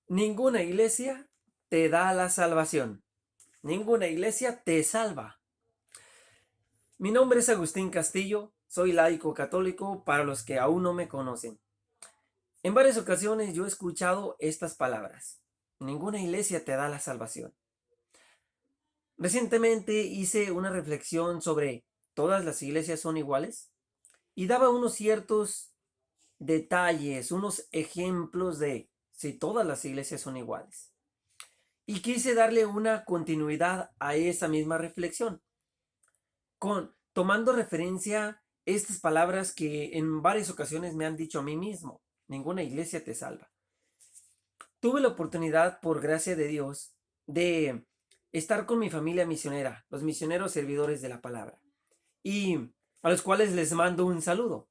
Ninguna iglesia te da la salvación. Ninguna iglesia te salva. Mi nombre es Agustín Castillo, soy laico católico para los que aún no me conocen. En varias ocasiones yo he escuchado estas palabras. Ninguna iglesia te da la salvación. Recientemente hice una reflexión sobre ¿todas las iglesias son iguales? Y daba unos ciertos detalles, unos ejemplos de si todas las iglesias son iguales. Y quise darle una continuidad a esa misma reflexión, tomando referencia estas palabras que en varias ocasiones me han dicho a mí mismo: ninguna iglesia te salva. Tuve la oportunidad, por gracia de Dios, de estar con mi familia misionera, los misioneros servidores de la palabra, y a los cuales les mando un saludo.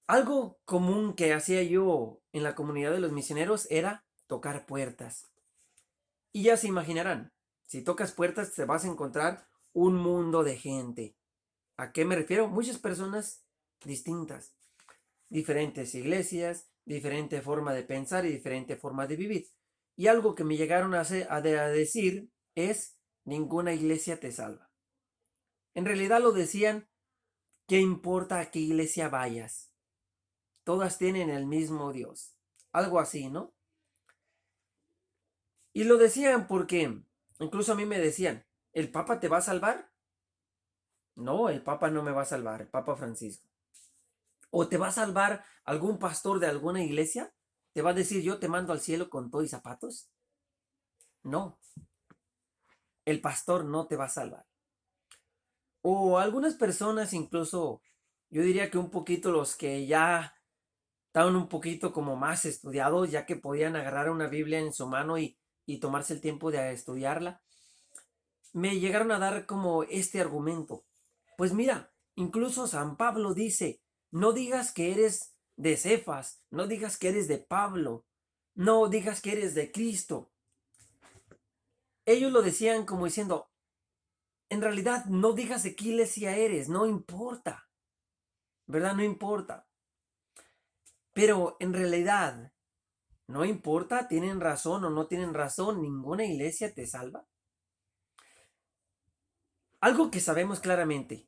Algo común que hacía yo en la comunidad de los misioneros era tocar puertas. Y ya se imaginarán, si tocas puertas te vas a encontrar un mundo de gente. ¿A qué me refiero? Muchas personas distintas, diferentes iglesias, diferente forma de pensar y diferente forma de vivir. Y algo que me llegaron a decir es: ninguna iglesia te salva. En realidad lo decían: ¿qué importa a qué iglesia vayas? Todas tienen el mismo Dios. Algo así, ¿no? Y lo decían porque incluso a mí me decían: ¿el Papa te va a salvar? No, el Papa no me va a salvar, el Papa Francisco. ¿O te va a salvar algún pastor de alguna iglesia? ¿Te va a decir yo te mando al cielo con todo y zapatos? No, el pastor no te va a salvar. O algunas personas incluso, yo diría que un poquito los que ya estaban un poquito como más estudiados, ya que podían agarrar una Biblia en su mano y tomarse el tiempo de estudiarla, me llegaron a dar como este argumento. Pues mira, incluso San Pablo dice: no digas que eres de Cefas, no digas que eres de Pablo, no digas que eres de Cristo. Ellos lo decían como diciendo: en realidad no digas de qué iglesia eres, no importa, ¿verdad? No importa. Pero en realidad, no importa, tienen razón o no tienen razón, ninguna iglesia te salva. Algo que sabemos claramente,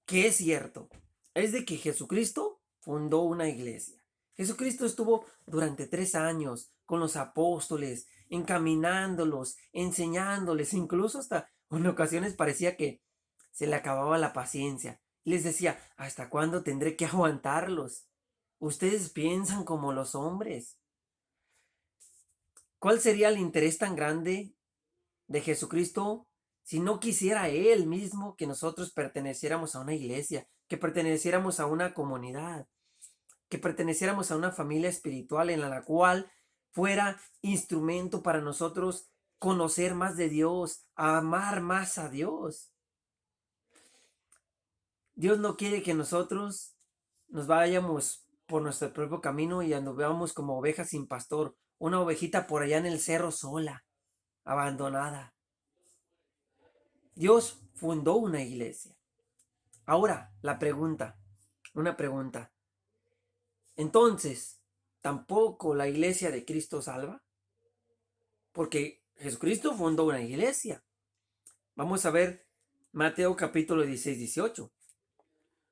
que es cierto, es de que Jesucristo fundó una iglesia. Jesucristo estuvo durante 3 años con los apóstoles, encaminándolos, enseñándoles, incluso hasta en ocasiones parecía que se le acababa la paciencia. Les decía: ¿hasta cuándo tendré que aguantarlos? Ustedes piensan como los hombres. ¿Cuál sería el interés tan grande de Jesucristo si no quisiera Él mismo que nosotros perteneciéramos a una iglesia, que perteneciéramos a una comunidad, que perteneciéramos a una familia espiritual en la cual fuera instrumento para nosotros conocer más de Dios, amar más a Dios? Dios no quiere que nosotros nos vayamos por nuestro propio camino y anduvamos como ovejas sin pastor, una ovejita por allá en el cerro sola, abandonada. Dios fundó una iglesia. Ahora, una pregunta. Entonces, ¿tampoco la iglesia de Cristo salva? Porque Jesucristo fundó una iglesia. Vamos a ver Mateo capítulo 16, 18.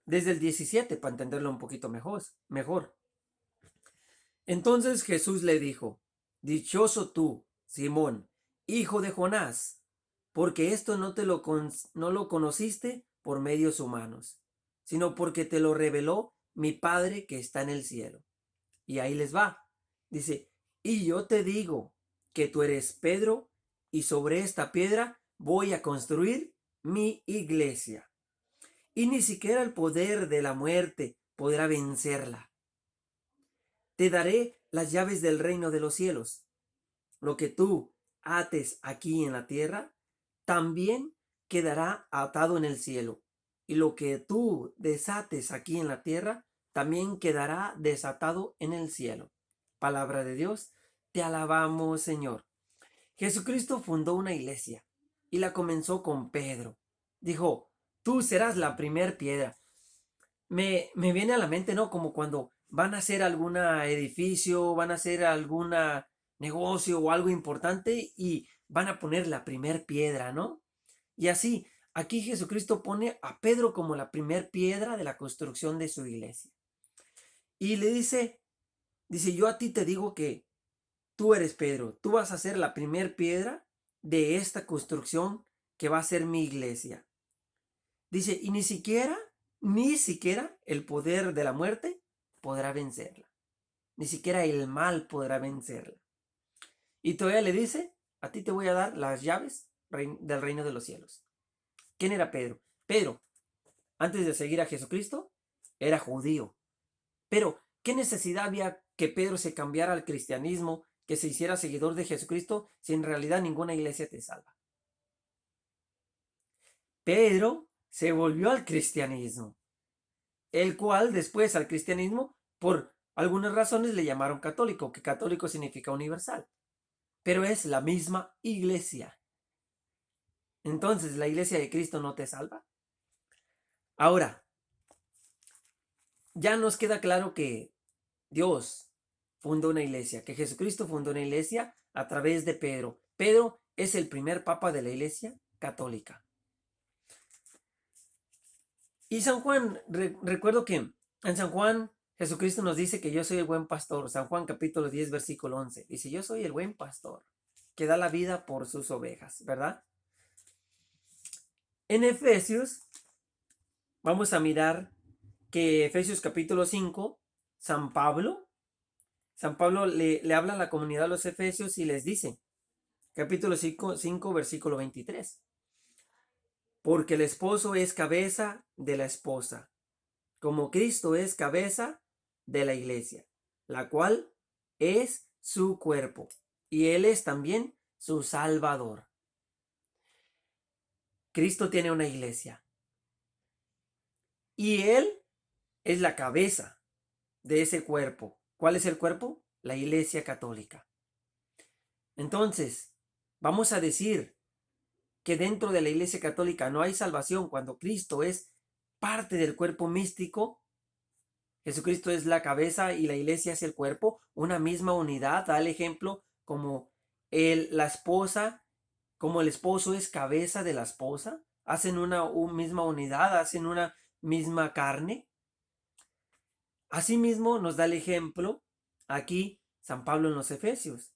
Desde el 17 para entenderlo un poquito mejor. Entonces Jesús le dijo: dichoso tú, Simón, hijo de Jonás, porque esto no lo conociste por medios humanos, sino porque te lo reveló mi Padre que está en el cielo. Y ahí les va. Dice: y yo te digo que tú eres Pedro, y sobre esta piedra voy a construir mi iglesia. Y ni siquiera el poder de la muerte podrá vencerla. Te daré las llaves del reino de los cielos. Lo que tú ates aquí en la tierra, también quedará atado en el cielo. Y lo que tú desates aquí en la tierra, también quedará desatado en el cielo. Palabra de Dios, te alabamos, Señor. Jesucristo fundó una iglesia y la comenzó con Pedro. Dijo: tú serás la primer piedra. Me viene a la mente, ¿no? Como cuando van a hacer algún edificio, van a hacer alguna negocio o algo importante y van a poner la primer piedra, ¿no? Y así, aquí Jesucristo pone a Pedro como la primer piedra de la construcción de su iglesia. Y le dice, yo a ti te digo que tú eres Pedro, tú vas a ser la primer piedra de esta construcción que va a ser mi iglesia. Dice, y ni siquiera el poder de la muerte podrá vencerla. Ni siquiera el mal podrá vencerla. Y todavía le dice, a ti te voy a dar las llaves del reino de los cielos. ¿Quién era Pedro? Pedro, antes de seguir a Jesucristo, era judío. Pero, ¿qué necesidad había que Pedro se cambiara al cristianismo, que se hiciera seguidor de Jesucristo, si en realidad ninguna iglesia te salva? Pedro se volvió al cristianismo, el cual después al cristianismo, por algunas razones le llamaron católico, que católico significa universal, pero es la misma iglesia. Entonces, ¿la iglesia de Cristo no te salva? Ahora, ya nos queda claro que Dios fundó una iglesia, que Jesucristo fundó una iglesia a través de Pedro. Pedro es el primer papa de la iglesia católica. Y San Juan, recuerdo que en San Juan Jesucristo nos dice que yo soy el buen pastor. San Juan capítulo 10 versículo 11. Dice, yo soy el buen pastor que da la vida por sus ovejas, ¿verdad? En Efesios, vamos a mirar que Efesios capítulo 5, San Pablo le habla a la comunidad de los Efesios y les dice, capítulo 5 versículo 23, porque el esposo es cabeza de la esposa, como Cristo es cabeza de la iglesia, la cual es su cuerpo, y Él es también su Salvador. Cristo tiene una iglesia, y Él es la cabeza de ese cuerpo. ¿Cuál es el cuerpo? La iglesia católica. Entonces, vamos a decir que dentro de la iglesia católica no hay salvación cuando Cristo es parte del cuerpo místico. Jesucristo es la cabeza y la iglesia es el cuerpo, una misma unidad. Da el ejemplo como la esposa, como el esposo es cabeza de la esposa, hacen una misma unidad, hacen una misma carne. Asimismo nos da el ejemplo aquí San Pablo en los Efesios.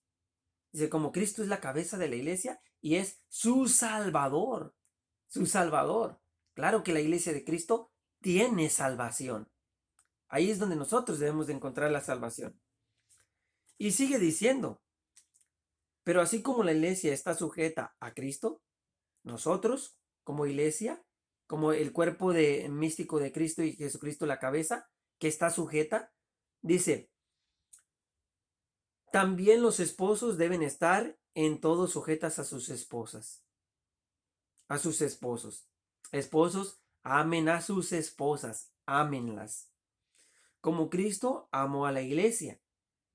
Dice, como Cristo es la cabeza de la iglesia y es su Salvador, su Salvador. Claro que la iglesia de Cristo tiene salvación. Ahí es donde nosotros debemos de encontrar la salvación. Y sigue diciendo, pero así como la iglesia está sujeta a Cristo, nosotros como iglesia, como el cuerpo místico de Cristo y Jesucristo la cabeza, que está sujeta, dice, también los esposos deben estar en todo sujetas a sus esposas, a sus esposos. Esposos, amen a sus esposas, ámenlas. Como Cristo amó a la iglesia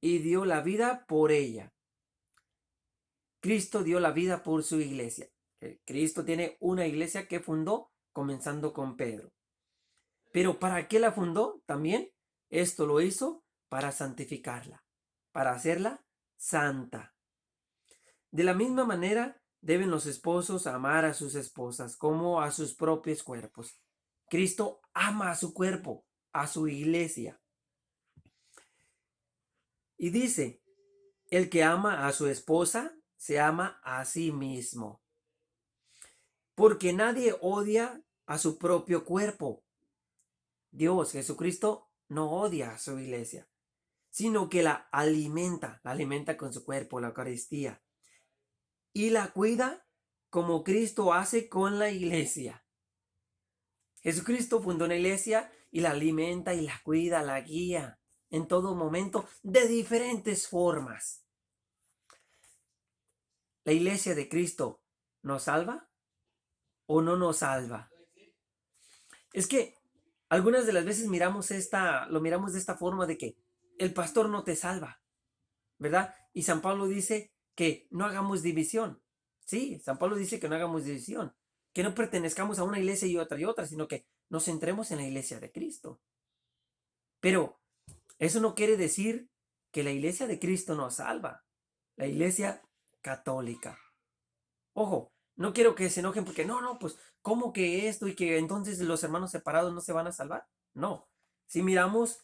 y dio la vida por ella. Cristo dio la vida por su iglesia. Cristo tiene una iglesia que fundó comenzando con Pedro. Pero ¿para qué la fundó? También esto lo hizo para santificarla, para hacerla santa. De la misma manera deben los esposos amar a sus esposas como a sus propios cuerpos. Cristo ama a su cuerpo, a su iglesia. Y dice, el que ama a su esposa se ama a sí mismo. Porque nadie odia a su propio cuerpo. Dios, Jesucristo, no odia a su iglesia, sino que la alimenta con su cuerpo, la Eucaristía. Y la cuida como Cristo hace con la iglesia. Jesucristo fundó una iglesia y la alimenta y la cuida, la guía en todo momento de diferentes formas. ¿La iglesia de Cristo nos salva o no nos salva? Es que algunas de las veces lo miramos de esta forma de que el pastor no te salva, ¿verdad? Y San Pablo dice que no hagamos división. Sí, San Pablo dice que no hagamos división, que no pertenezcamos a una iglesia y otra, sino que nos centremos en la iglesia de Cristo. Pero eso no quiere decir que la iglesia de Cristo nos salva. La iglesia católica. Ojo, no quiero que se enojen porque no, pues, ¿cómo que esto y que entonces los hermanos separados no se van a salvar? No. Si miramos,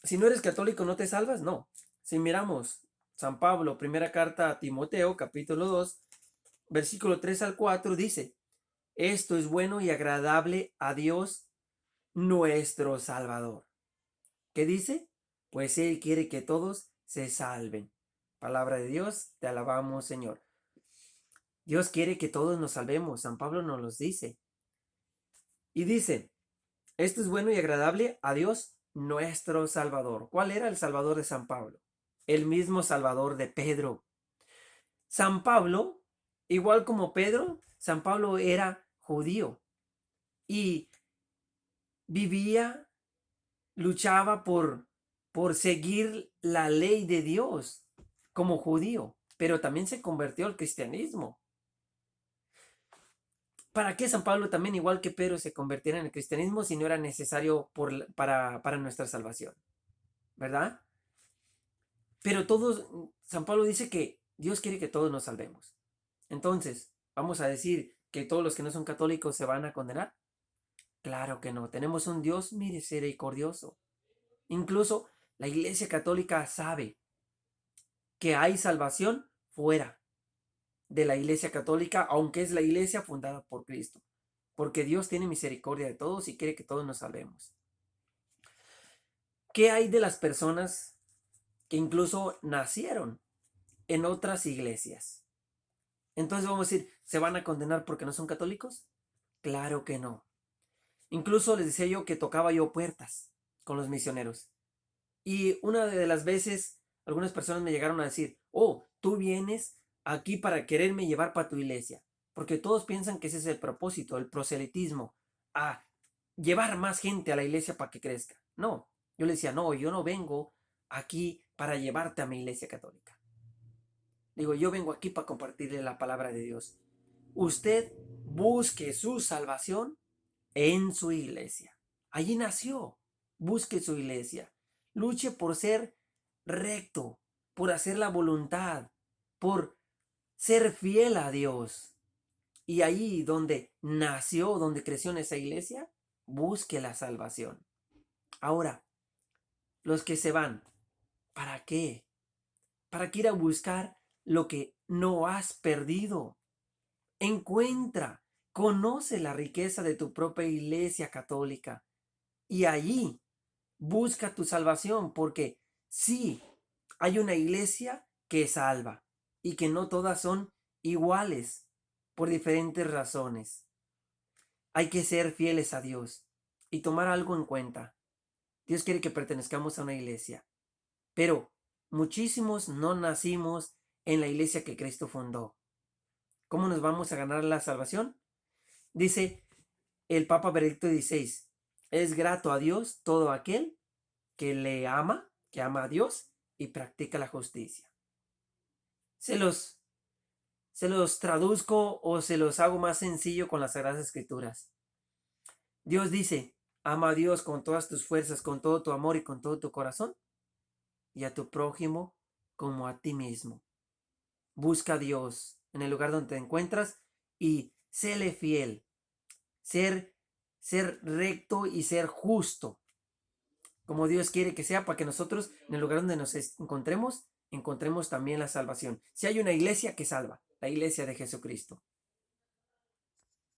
si no eres católico no te salvas, no. Si miramos San Pablo, primera carta a Timoteo, capítulo 2, versículo 3 al 4, dice, esto es bueno y agradable a Dios nuestro Salvador. ¿Qué dice? Pues Él quiere que todos se salven. Palabra de Dios, te alabamos, Señor. Dios quiere que todos nos salvemos. San Pablo nos los dice. Y dice, esto es bueno y agradable a Dios nuestro Salvador. ¿Cuál era el Salvador de San Pablo? El mismo Salvador de Pedro. San Pablo, igual como Pedro, San Pablo era judío y vivía, luchaba por seguir la ley de Dios como judío, pero también se convirtió al cristianismo. ¿Para qué San Pablo también, igual que Pedro, se convirtiera en el cristianismo si no era necesario para nuestra salvación? ¿Verdad? Pero todos, San Pablo dice que Dios quiere que todos nos salvemos. Entonces, ¿vamos a decir que todos los que no son católicos se van a condenar? Claro que no. Tenemos un Dios misericordioso. Incluso la Iglesia Católica sabe que hay salvación fuera de la Iglesia Católica, aunque es la Iglesia fundada por Cristo. Porque Dios tiene misericordia de todos y quiere que todos nos salvemos. ¿Qué hay de las personas que incluso nacieron en otras iglesias? Entonces vamos a decir, ¿se van a condenar porque no son católicos? Claro que no. Incluso les decía yo que tocaba yo puertas con los misioneros. Y una de las veces, algunas personas me llegaron a decir, oh, tú vienes aquí para quererme llevar para tu iglesia. Porque todos piensan que ese es el propósito, el proselitismo, a llevar más gente a la iglesia para que crezca. No, yo le decía, no, yo no vengo aquí para llevarte a mi iglesia católica. Digo, yo vengo aquí para compartirle la palabra de Dios. Usted busque su salvación en su iglesia. Allí nació. Busque su iglesia. Luche por ser recto, por hacer la voluntad, por ser fiel a Dios. Y allí donde nació, donde creció en esa iglesia, busque la salvación. Ahora, los que se van, ¿para qué? ¿Para qué ir a buscar lo que no has perdido? Encuentra, conoce la riqueza de tu propia iglesia católica y allí busca tu salvación, porque sí, hay una iglesia que salva y que no todas son iguales por diferentes razones. Hay que ser fieles a Dios y tomar algo en cuenta. Dios quiere que pertenezcamos a una iglesia, pero muchísimos no nacimos en la iglesia que Cristo fundó. ¿Cómo nos vamos a ganar la salvación? Dice el Papa Benedicto XVI, es grato a Dios todo aquel que le ama, que ama a Dios y practica la justicia. Se los traduzco o se los hago más sencillo con las Sagradas Escrituras. Dios dice, ama a Dios con todas tus fuerzas, con todo tu amor y con todo tu corazón, y a tu prójimo como a ti mismo. Busca a Dios en el lugar donde te encuentras y séle fiel. Ser recto y ser justo, como Dios quiere que sea, para que nosotros, en el lugar donde nos encontremos también la salvación. Si hay una iglesia que salva, la iglesia de Jesucristo.